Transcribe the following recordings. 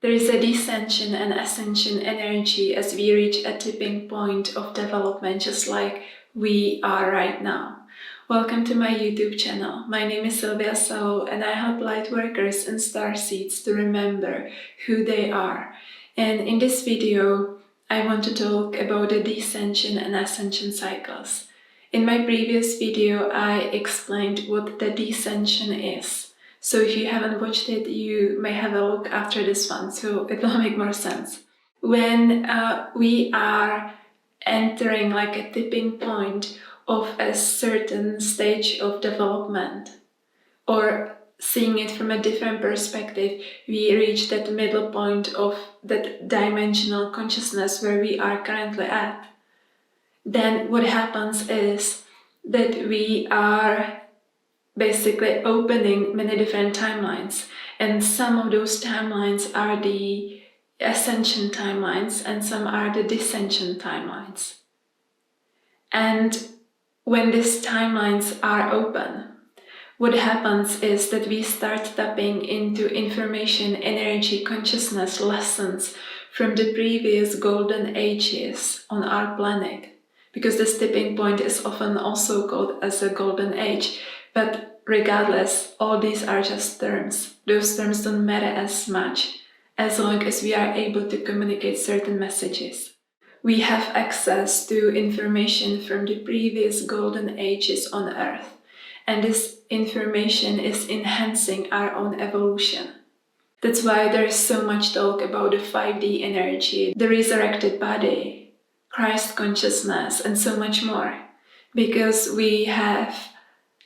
There is a dissension and ascension energy as we reach a tipping point of development, just like we are right now. Welcome to my YouTube channel. My name is Sylvia Salow, and I help light workers and starseeds to remember who they are. And in this video, I want to talk about the dissension and ascension cycles. In my previous video, I explained what the dissension is. So if you haven't watched it, you may have a look after this one, so it will make more sense. When we are entering like a tipping point of a certain stage of development, or seeing it from a different perspective, we reach that middle point of that dimensional consciousness where we are currently at. Then what happens is that we are basically opening many different timelines, and some of those timelines are the ascension timelines and some are the dissension timelines. And when these timelines are open, what happens is that we start tapping into information, energy, consciousness lessons from the previous golden ages on our planet, because this tipping point is often also called as a golden age. But regardless, all these are just terms. Those terms don't matter as much as long as we are able to communicate certain messages. We have access to information from the previous golden ages on Earth, and this information is enhancing our own evolution. That's why there is so much talk about the 5D energy, the resurrected body, Christ consciousness, and so much more, because we have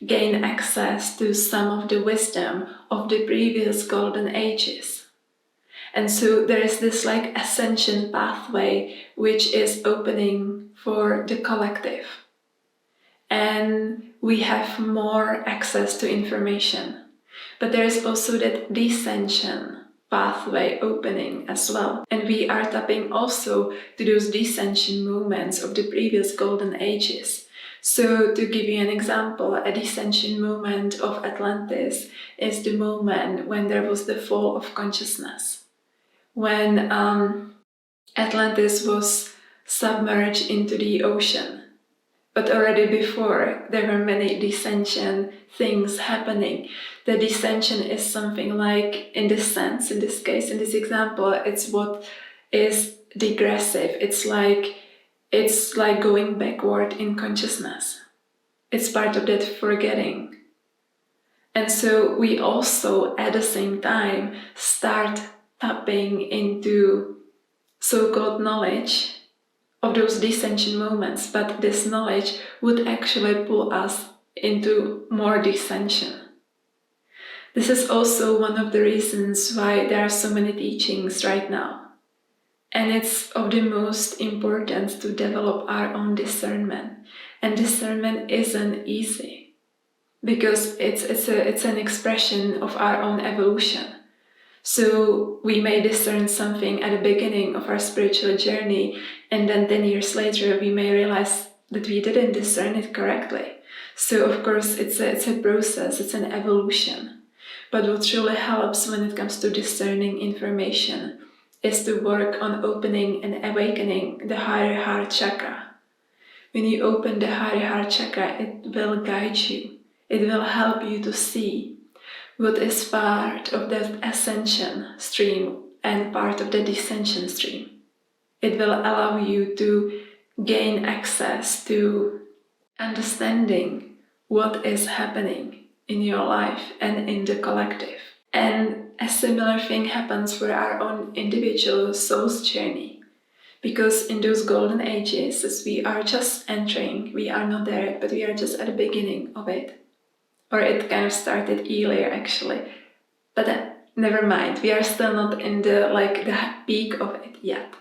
gained access to some of the wisdom of the previous golden ages. And so there is this like ascension pathway which is opening for the collective. And we have more access to information. But there is also that dissension pathway opening as well. And we are tapping also to those dissension movements of the previous golden ages. So to give you an example, a dissension movement of Atlantis is the moment when there was the fall of consciousness. When Atlantis was submerged into the ocean. But already before, there were many dissension things happening. The dissension is something like, in this sense, in this case, in this example, it's what is digressive. It's like going backward in consciousness. It's part of that forgetting. And so we also, at the same time, start tapping into so-called knowledge of those dissension moments, but this knowledge would actually pull us into more dissension. This is also one of the reasons why there are so many teachings right now. And it's of the most importance to develop our own discernment. And discernment isn't easy, because it's an expression of our own evolution. So we may discern something at the beginning of our spiritual journey, and then 10 years later we may realize that we didn't discern it correctly. So of course it's a process, it's an evolution. But what truly helps when it comes to discerning information is to work on opening and awakening the higher heart chakra. When you open the higher heart chakra, it will guide you. It will help you to see what is part of that ascension stream and part of the dissension stream. It will allow you to gain access to understanding what is happening in your life and in the collective. And a similar thing happens for our own individual soul's journey. Because in those golden ages, as we are just entering, we are not there, but we are just at the beginning of it. Or it kind of started earlier actually. But never mind, we are still not in the peak of it yet.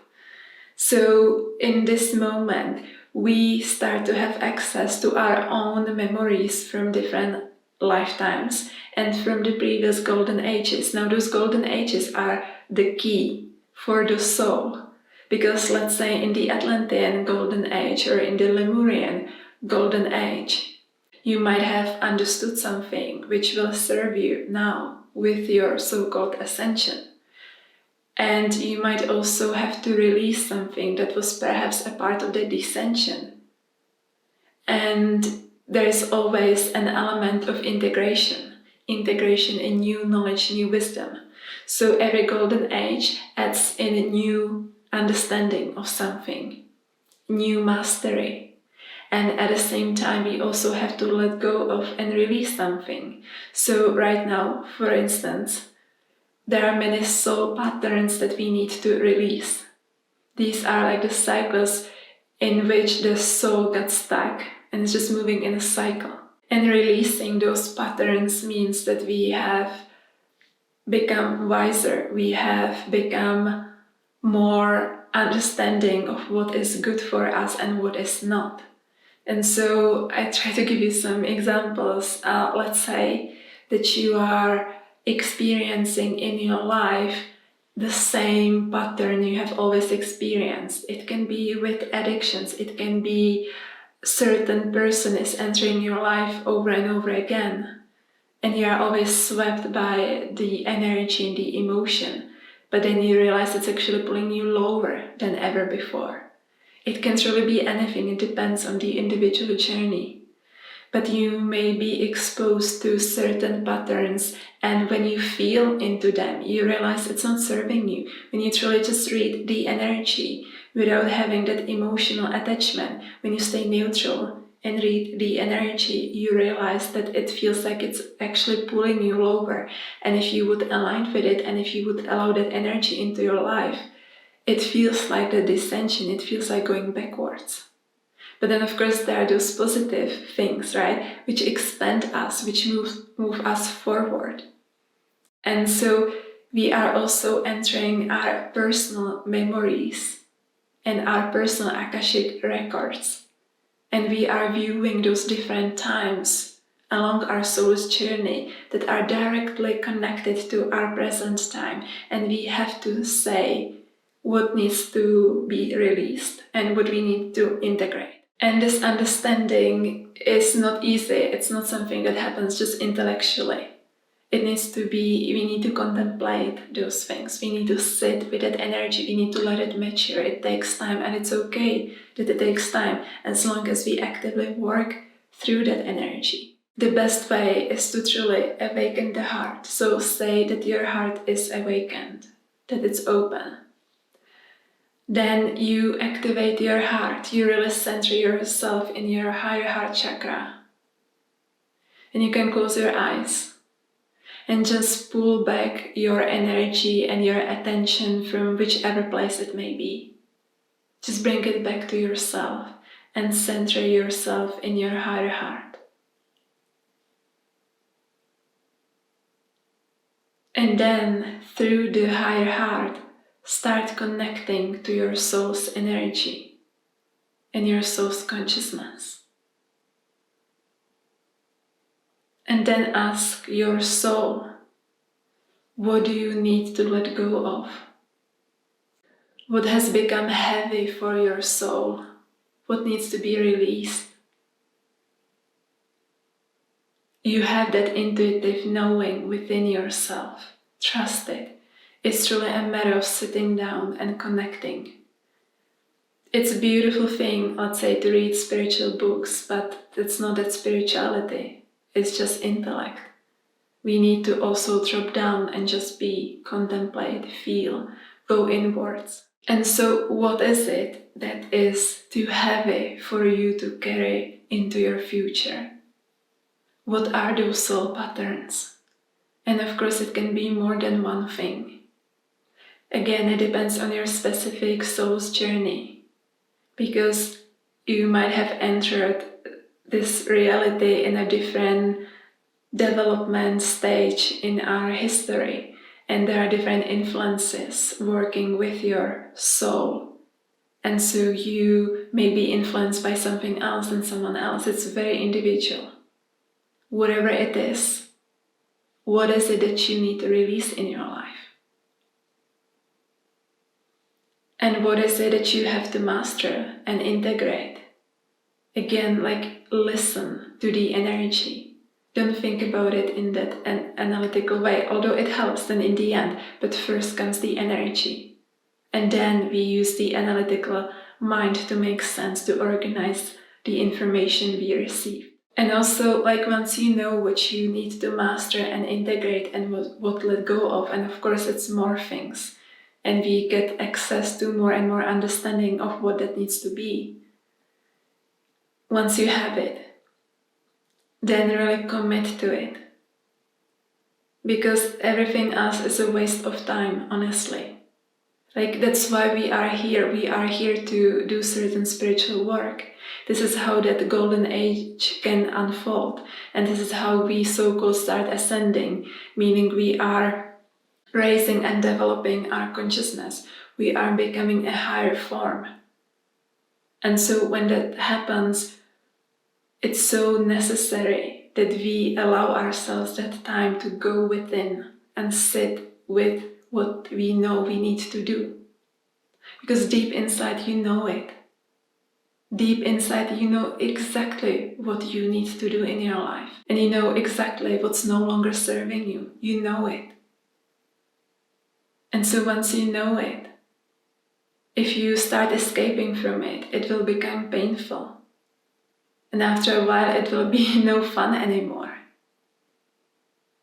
So in this moment, we start to have access to our own memories from different lifetimes and from the previous golden ages. Now those golden ages are the key for the soul, because let's say in the Atlantean golden age or in the Lemurian golden age, you might have understood something which will serve you now with your so-called ascension. And you might also have to release something that was perhaps a part of the dissension. And there is always an element of integration in new knowledge, new wisdom. So every golden age adds in a new understanding of something, new mastery. And at the same time, we also have to let go of and release something. So right now, for instance, there are many soul patterns that we need to release. These are like the cycles in which the soul gets stuck and is just moving in a cycle. And releasing those patterns means that we have become wiser, we have become more understanding of what is good for us and what is not. And so I try to give you some examples. Let's say that you are experiencing in your life the same pattern you have always experienced. It can be with addictions, it can be certain person is entering your life over and over again, and you are always swept by the energy and the emotion, but then you realize it's actually pulling you lower than ever before. It can really be anything, it depends on the individual journey. But you may be exposed to certain patterns, and when you feel into them, you realize it's not serving you. When you truly just read the energy without having that emotional attachment, when you stay neutral and read the energy, you realize that it feels like it's actually pulling you lower. And if you would align with it, and if you would allow that energy into your life, it feels like the dissension, it feels like going backwards. But then of course there are those positive things, right, which expand us, which move us forward. And so we are also entering our personal memories and our personal Akashic records. And we are viewing those different times along our soul's journey that are directly connected to our present time. And we have to say what needs to be released and what we need to integrate. And this understanding is not easy. It's not something that happens just intellectually. It needs to be, we need to contemplate those things. We need to sit with that energy. We need to let it mature. It takes time, and it's okay that it takes time as long as we actively work through that energy. The best way is to truly awaken the heart. So say that your heart is awakened, that it's open. Then you activate your heart. You really center yourself in your higher heart chakra. And you can close your eyes and just pull back your energy and your attention from whichever place it may be. Just bring it back to yourself and center yourself in your higher heart. And then through the higher heart, start connecting to your soul's energy and your soul's consciousness. And then ask your soul, what do you need to let go of? What has become heavy for your soul? What needs to be released? You have that intuitive knowing within yourself. Trust it. It's truly a matter of sitting down and connecting. It's a beautiful thing, let's say, to read spiritual books, but that's not that spirituality. It's just intellect. We need to also drop down and just be, contemplate, feel, go inwards. And so what is it that is too heavy for you to carry into your future? What are those soul patterns? And of course it can be more than one thing. Again, it depends on your specific soul's journey, because you might have entered this reality in a different development stage in our history, and there are different influences working with your soul, and so you may be influenced by something else than someone else. It's very individual. Whatever it is, what is it that you need to release in your life? And what is it that you have to master and integrate? Again, like, listen to the energy. Don't think about it in that analytical way, although it helps then in the end. But first comes the energy. And then we use the analytical mind to make sense, to organize the information we receive. And also, like, once you know what you need to master and integrate and what let go of, and of course it's more things, and we get access to more and more understanding of what that needs to be. Once you have it, then really commit to it. Because everything else is a waste of time, honestly. Like, that's why we are here. We are here to do certain spiritual work. This is how that golden age can unfold. And this is how we so-called start ascending, meaning we are raising and developing our consciousness. We are becoming a higher form. And so when that happens, it's so necessary that we allow ourselves that time to go within and sit with what we know we need to do. Because deep inside you know it. Deep inside you know exactly what you need to do in your life. And you know exactly what's no longer serving you. You know it. And so once you know it, if you start escaping from it, it will become painful. And after a while it will be no fun anymore.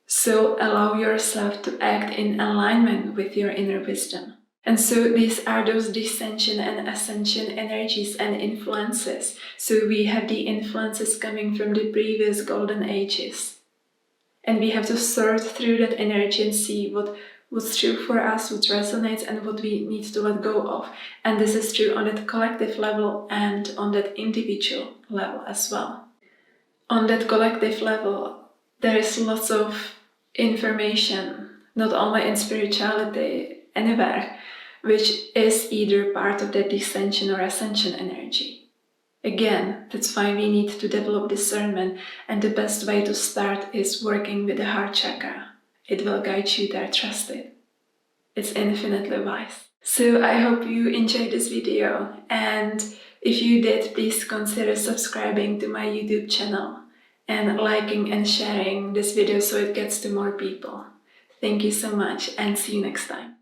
So allow yourself to act in alignment with your inner wisdom. And so these are those dissension and ascension energies and influences. So we have the influences coming from the previous golden ages. And we have to sort through that energy and see what's true for us, what resonates, and what we need to let go of. And this is true on that collective level and on that individual level as well. On that collective level, there is lots of information, not only in spirituality, anywhere, which is either part of the dissension or ascension energy. Again, that's why we need to develop discernment, and the best way to start is working with the heart chakra. It will guide you there, trust it. It's infinitely wise. So I hope you enjoyed this video, and if you did, please consider subscribing to my YouTube channel and liking and sharing this video so it gets to more people. Thank you so much, and see you next time.